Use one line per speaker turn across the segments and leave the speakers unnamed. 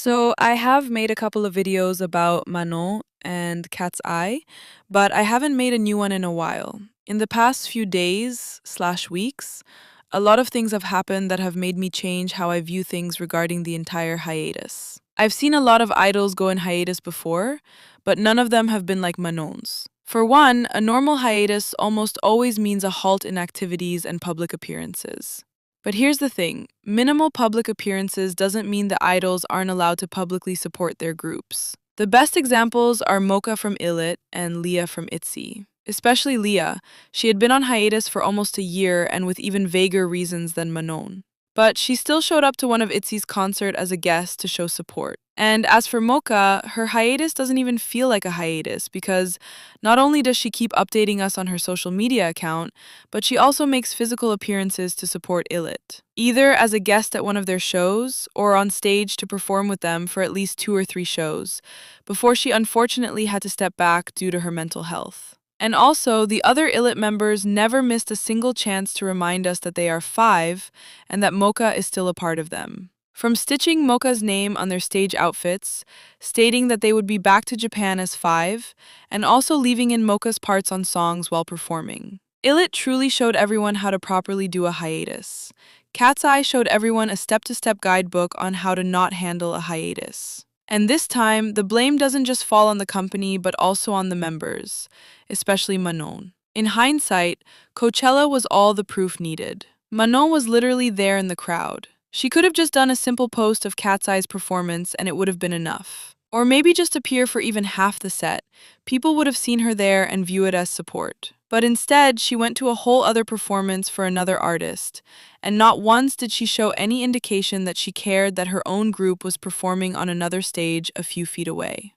So I have made a couple of videos about Manon and Cat's Eye, but I haven't made a new one in a while. In the past few days slash weeks, a lot of things have happened that have made me change how I view things regarding the entire hiatus. I've seen a lot of idols go in hiatus before, but none of them have been like Manon's. For one, a normal hiatus almost always means a halt in activities and public appearances. But here's the thing, minimal public appearances doesn't mean the idols aren't allowed to publicly support their groups. The best examples are Mocha from Illit and Leah from ITZY. Especially Leah, she had been on hiatus for almost a year and with even vaguer reasons than Manon. But she still showed up to one of ITZY's concert as a guest to show support. And as for Mocha, her hiatus doesn't even feel like a hiatus because not only does she keep updating us on her social media account, but she also makes physical appearances to support Illit, either as a guest at one of their shows or on stage to perform with them for at least 2 or 3 shows, before she unfortunately had to step back due to her mental health. And also, the other Illit members never missed a single chance to remind us that they are 5 and that Mocha is still a part of them. From stitching Mocha's name on their stage outfits, stating that they would be back to Japan as 5, and also leaving in Mocha's parts on songs while performing. Illit truly showed everyone how to properly do a hiatus. Cat's Eye showed everyone a step-to-step guidebook on how to not handle a hiatus. And this time, the blame doesn't just fall on the company but also on the members, especially Manon. In hindsight, Coachella was all the proof needed. Manon was literally there in the crowd. She could have just done a simple post of Cat's Eye's performance and it would have been enough. Or maybe just appear for even half the set. People would have seen her there and view it as support. But instead, she went to a whole other performance for another artist, and not once did she show any indication that she cared that her own group was performing on another stage a few feet away.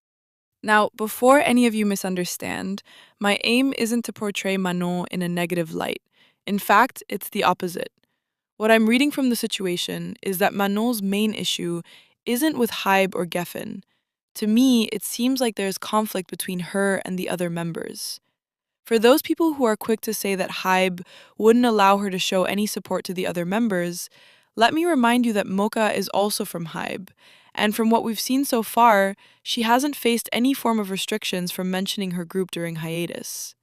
Now, before any of you misunderstand, my aim isn't to portray Manon in a negative light. In fact, it's the opposite. What I'm reading from the situation is that Manon's main issue isn't with Hybe or Geffen. To me, it seems like there's conflict between her and the other members. For those people who are quick to say that Hybe wouldn't allow her to show any support to the other members, let me remind you that Mocha is also from Hybe, and from what we've seen so far, she hasn't faced any form of restrictions from mentioning her group during hiatus.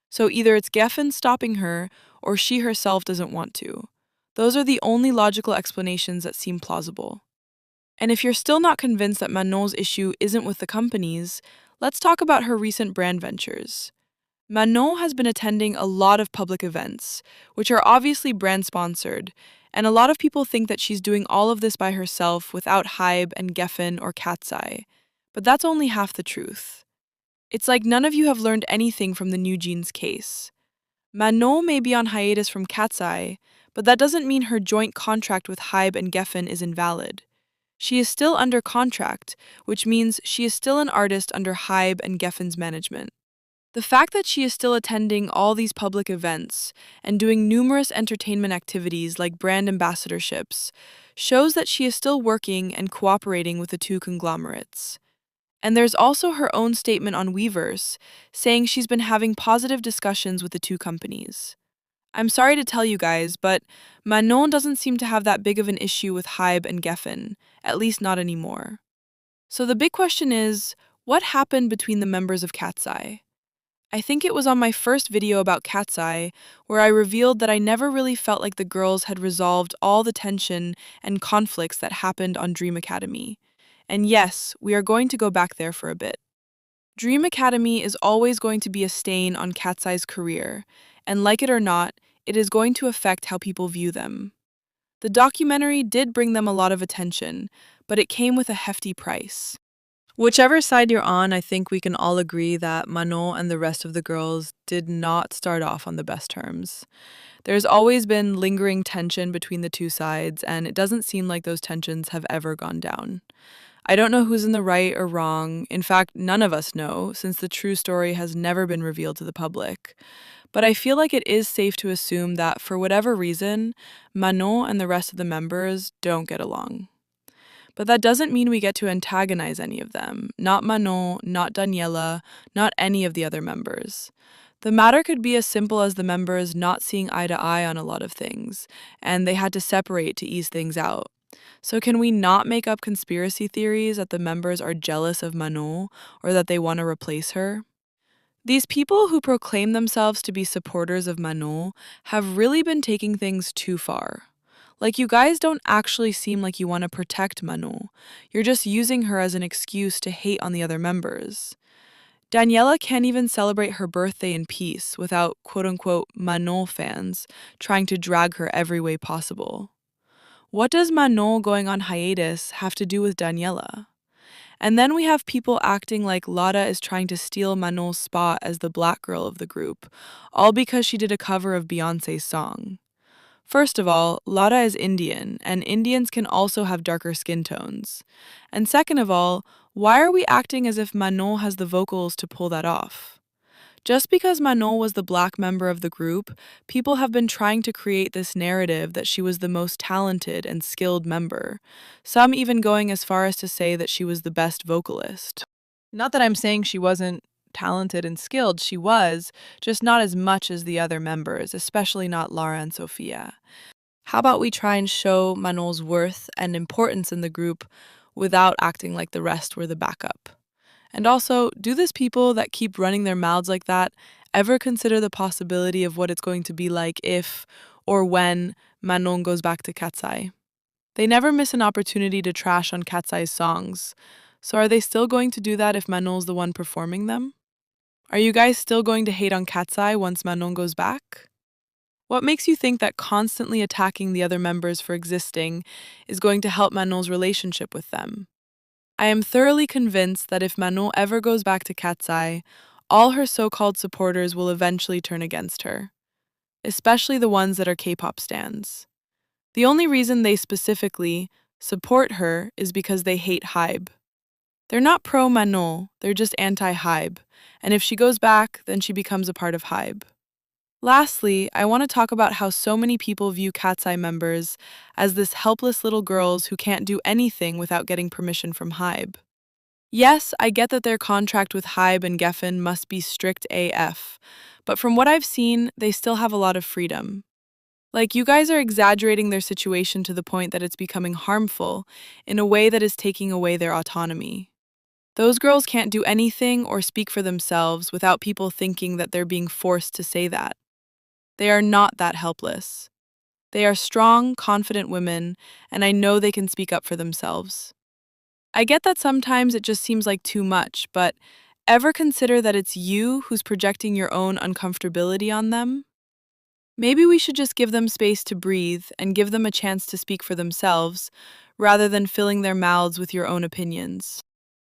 So either it's Geffen stopping her, or she herself doesn't want to. Those are the only logical explanations that seem plausible. And if you're still not convinced that Manon's issue isn't with the companies, let's talk about her recent brand ventures. Manon has been attending a lot of public events, which are obviously brand-sponsored, and a lot of people think that she's doing all of this by herself without Hybe and Geffen or katseye. But that's only half the truth. It's like none of you have learned anything from the New Jeans case. Manon may be on hiatus from katseye, but that doesn't mean her joint contract with Hybe and Geffen is invalid. She is still under contract, which means she is still an artist under Hybe and Geffen's management. The fact that she is still attending all these public events and doing numerous entertainment activities like brand ambassadorships shows that she is still working and cooperating with the two conglomerates. And there's also her own statement on Weverse, saying she's been having positive discussions with the two companies. I'm sorry to tell you guys, but Manon doesn't seem to have that big of an issue with Hybe and Geffen, at least not anymore. So the big question is, what happened between the members of katseye? I think it was on my first video about katseye where I revealed that I never really felt like the girls had resolved all the tension and conflicts that happened on Dream Academy. And yes, we are going to go back there for a bit. Dream Academy is always going to be a stain on katseye's career, and like it or not, it is going to affect how people view them. The documentary did bring them a lot of attention, but it came with a hefty price. Whichever side you're on, I think we can all agree that Manon and the rest of the girls did not start off on the best terms. There's always been lingering tension between the two sides, and it doesn't seem like those tensions have ever gone down. I don't know who's in the right or wrong. In fact, none of us know, since the true story has never been revealed to the public. But I feel like it is safe to assume that, for whatever reason, Manon and the rest of the members don't get along. But that doesn't mean we get to antagonize any of them. Not Manon, not Daniela, not any of the other members. The matter could be as simple as the members not seeing eye to eye on a lot of things, and they had to separate to ease things out. So can we not make up conspiracy theories that the members are jealous of Manon or that they want to replace her? These people who proclaim themselves to be supporters of Manon have really been taking things too far. Like, you guys don't actually seem like you want to protect Manon. You're just using her as an excuse to hate on the other members. Daniela can't even celebrate her birthday in peace without quote unquote Manon fans trying to drag her every way possible. What does Manon going on hiatus have to do with Daniela? And then we have people acting like Lada is trying to steal Manon's spot as the black girl of the group, all because she did a cover of Beyoncé's song. First of all, Lada is Indian, and Indians can also have darker skin tones. And second of all, why are we acting as if Manon has the vocals to pull that off? Just because Manon was the black member of the group, people have been trying to create this narrative that she was the most talented and skilled member, some even going as far as to say that she was the best vocalist. Not that I'm saying she wasn't talented and skilled, she was, just not as much as the other members, especially not Lara and Sophia. How about we try and show Manon's worth and importance in the group without acting like the rest were the backup? And also, do these people that keep running their mouths like that ever consider the possibility of what it's going to be like if or when Manon goes back to katseye? They never miss an opportunity to trash on katseye's songs. So are they still going to do that if Manon's the one performing them? Are you guys still going to hate on katseye once Manon goes back? What makes you think that constantly attacking the other members for existing is going to help Manon's relationship with them? I am thoroughly convinced that if Manon ever goes back to katseye, all her so-called supporters will eventually turn against her, especially the ones that are K-pop stans. The only reason they specifically support her is because they hate Hybe. They're not pro-Manon, they're just anti-Hybe, and if she goes back, then she becomes a part of Hybe. Lastly, I want to talk about how so many people view katseye members as this helpless little girls who can't do anything without getting permission from Hybe. Yes, I get that their contract with Hybe and Geffen must be strict AF, but from what I've seen, they still have a lot of freedom. Like, you guys are exaggerating their situation to the point that it's becoming harmful in a way that is taking away their autonomy. Those girls can't do anything or speak for themselves without people thinking that they're being forced to say that. They are not that helpless. They are strong, confident women, and I know they can speak up for themselves. I get that sometimes it just seems like too much, but ever consider that it's you who's projecting your own uncomfortability on them? Maybe we should just give them space to breathe and give them a chance to speak for themselves, rather than filling their mouths with your own opinions.